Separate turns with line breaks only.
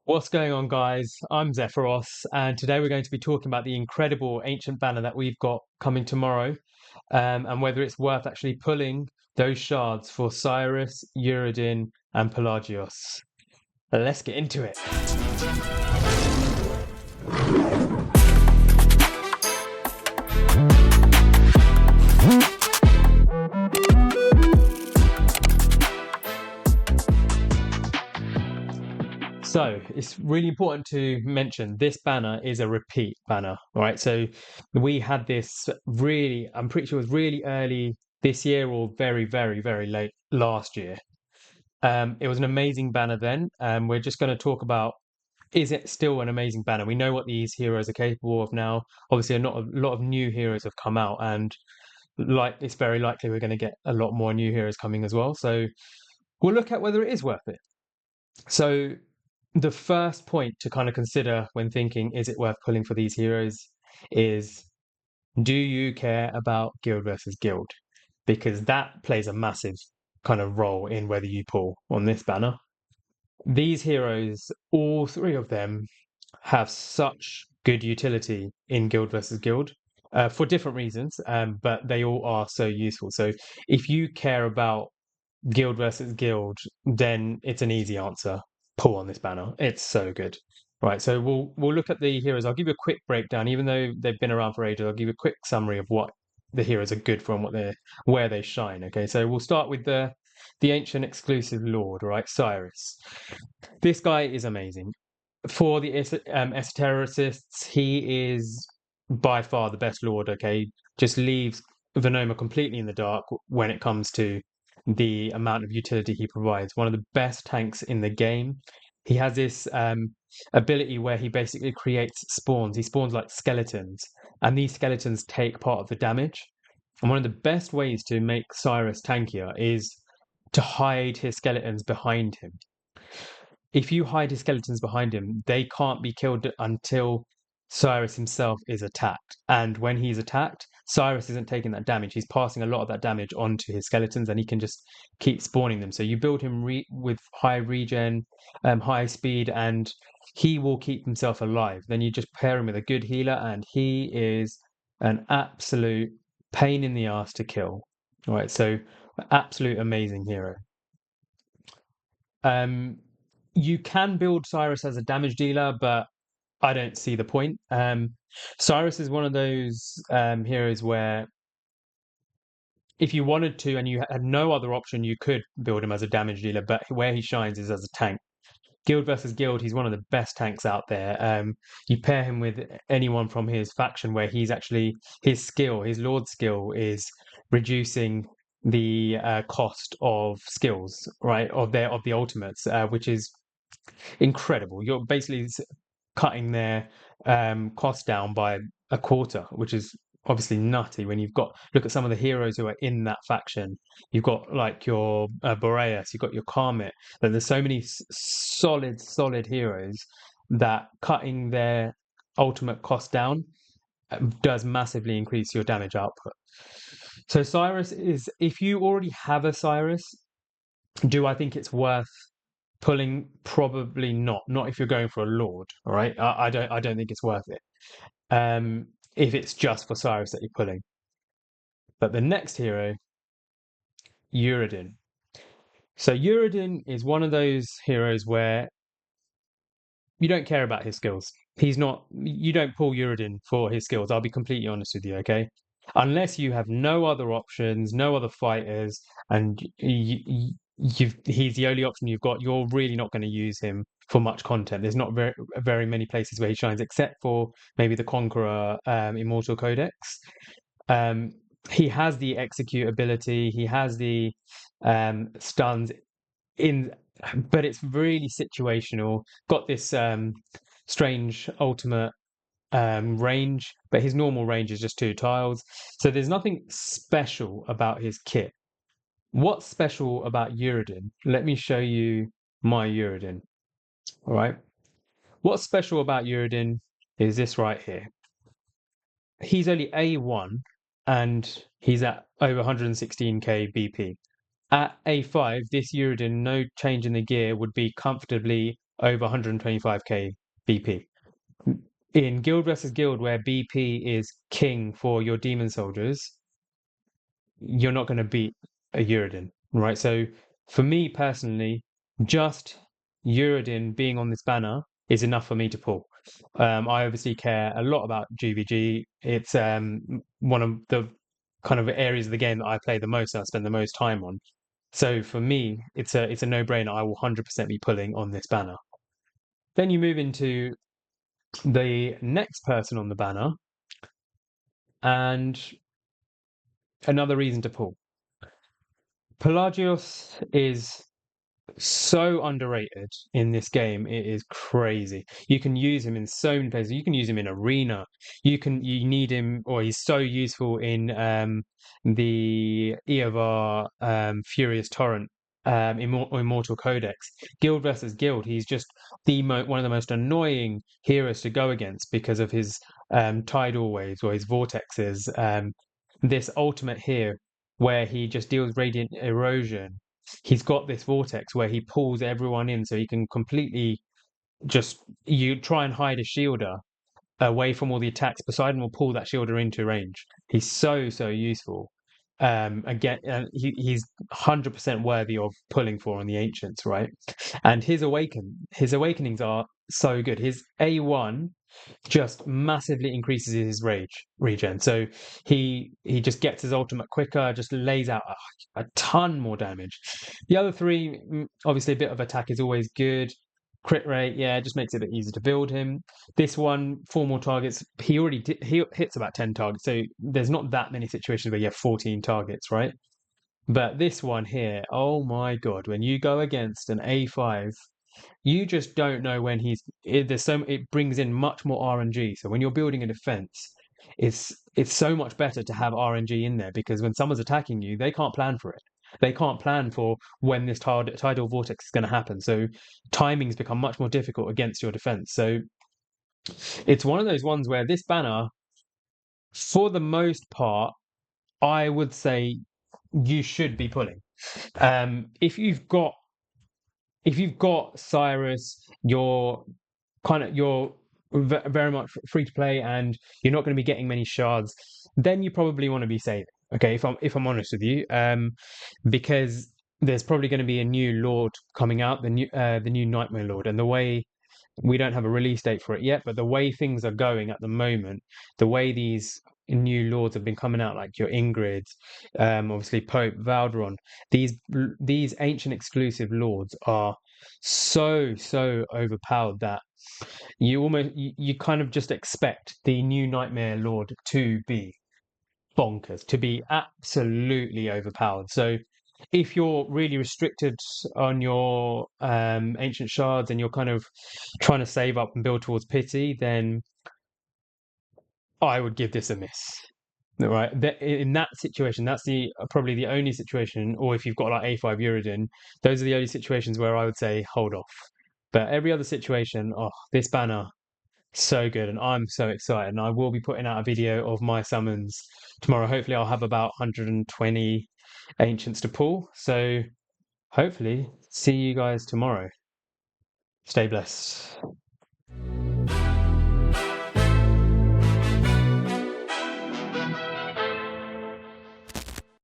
What's going on, guys? I'm Zephyros, and today we're going to be talking about the incredible ancient banner that we've got coming tomorrow, and whether it's worth actually pulling those shards for Cyrus, Uredin, and Pelagios. Let's get into it. So it's really important to mention this banner is a repeat banner, all right? So we had this really, I'm pretty sure it was really early this year or very, very, very late last year. It was an amazing banner then. We're just going to talk about, is it still an amazing banner? We know what these heroes are capable of now. Obviously, not a lot of new heroes have come out, and like it's very likely we're going to get a lot more new heroes coming as well. So we'll look at whether it is worth it. So the first point to kind of consider when thinking, is it worth pulling for these heroes, is do you care about guild versus guild? Because that plays a massive kind of role in whether you pull on this banner. These heroes, all three of them, have such good utility in guild versus guild for different reasons, but they all are so useful. So if you care about guild versus guild, then it's an easy answer. Pull on this banner. It's so good. Right, so we'll look at the heroes. I'll give you a quick breakdown, even though they've been around for ages. I'll give you a quick summary of what the heroes are good for and where they shine. Okay, so we'll start with the ancient exclusive lord, right? Cyrus. This guy is amazing. For the esotericists, he is by far the best lord. Okay, just leaves Venoma completely in the dark when it comes to the amount of utility he provides. One of the best tanks in the game. He has this ability where he basically creates spawns. He spawns like skeletons, and these skeletons take part of the damage. And one of the best ways to make Cyrus tankier is to hide his skeletons behind him. If you hide his skeletons behind him, they can't be killed until Cyrus himself is attacked. And when he's attacked, Cyrus isn't taking that damage. He's passing a lot of that damage onto his skeletons, and he can just keep spawning them. So you build him with high regen, high speed, and he will keep himself alive. Then you just pair him with a good healer, and he is an absolute pain in the ass to kill. All right, so absolute amazing hero. Um, you can build Cyrus as a damage dealer, but I don't see the point. Cyrus is one of those heroes where if you wanted to and you had no other option, you could build him as a damage dealer, but where he shines is as a tank. Guild versus guild, he's one of the best tanks out there. You pair him with anyone from his faction where he's actually his skill, his lord skill is reducing the cost of skills, right? Of the ultimates, which is incredible. You're basically cutting their cost down by a quarter, which is obviously nutty when you've got look at some of the heroes who are in that faction. You've got like your Boreas, you've got your Karmit, but there's so many solid heroes that cutting their ultimate cost down does massively increase your damage output. So Cyrus is, if you already have a Cyrus, do I think it's worth pulling? Probably not. Not if you're going for a Lord. All right. I don't think it's worth it. If it's just for Cyrus that you're pulling. But the next hero, Uredin. So Uredin is one of those heroes where you don't care about his skills. He's not. You don't pull Uredin for his skills. I'll be completely honest with you. Okay. Unless you have no other options, no other fighters, and he's the only option you've got, you're really not going to use him for much content. There's not very many places where he shines, except for maybe the Conqueror Immortal Codex. Um, he has the execute ability, he has the stuns in, but it's really situational. Got this strange ultimate range, but his normal range is just 2 tiles. So there's nothing special about his kit. What's special about Uredin? Let me show you my Uredin. All right. What's special about Uredin is this right here. He's only A1 and he's at over 116k BP. At A5, this Uredin, no change in the gear, would be comfortably over 125k BP. In Guild versus Guild, where BP is king for your demon soldiers, you're not going to beat a Uredin, right? So for me personally, just Uredin being on this banner is enough for me to pull. I obviously care a lot about GVG. It's one of the kind of areas of the game that I play the most, and I spend the most time on. So for me, it's a no-brainer. I will 100% be pulling on this banner. Then you move into the next person on the banner, and another reason to pull. Pelagios is so underrated in this game. It is crazy. You can use him in so many places. You can use him in arena. You need him, or he's so useful in the EOR Furious Torrent Immortal Codex. Guild versus Guild, he's just one of the most annoying heroes to go against because of his tidal waves or his vortexes. This ultimate here where he just deals radiant erosion. He's got this vortex where he pulls everyone in, so he can completely just you try and hide a shielder away from all the attacks. Poseidon will pull that shielder into range. He's so useful. Again, he's 100% worthy of pulling for on the ancients, right? And his awakenings are so good. His A1 just massively increases his rage regen. So he just gets his ultimate quicker, just lays out a ton more damage. The other three, obviously, a bit of attack is always good. Crit rate, yeah, just makes it a bit easier to build him. This one, 4 more targets. He hits about 10 targets, so there's not that many situations where you have 14 targets, right? But this one here, oh my god, when you go against an A5, you just don't know when it brings in much more RNG. So when you're building a defense, it's so much better to have RNG in there, because when someone's attacking you, they can't plan for it. They can't plan for when this tidal vortex is going to happen. So timings become much more difficult against your defense. So it's one of those ones where this banner, for the most part, I would say you should be pulling. If you've got Cyrus, you're very much free to play, and you're not going to be getting many shards, then you probably want to be saving. Okay, if I'm honest with you, because there's probably going to be a new Lord coming out, the new Nightmare Lord, and the way we don't have a release date for it yet, but the way things are going at the moment, the way these new lords have been coming out, like your Ingrids, obviously Pope, Valderon, these ancient exclusive lords are so overpowered that you kind of just expect the new Nightmare Lord to be bonkers, to be absolutely overpowered. So if you're really restricted on your ancient shards and you're kind of trying to save up and build towards pity, then I would give this a miss. Right, in that situation, that's the probably the only situation, or if you've got like A5 Uredin, those are the only situations where I would say hold off. But every other situation, oh, this banner, so good, and I'm so excited. And I will be putting out a video of my summons tomorrow. Hopefully, I'll have about 120 ancients to pull. So hopefully, see you guys tomorrow. Stay blessed.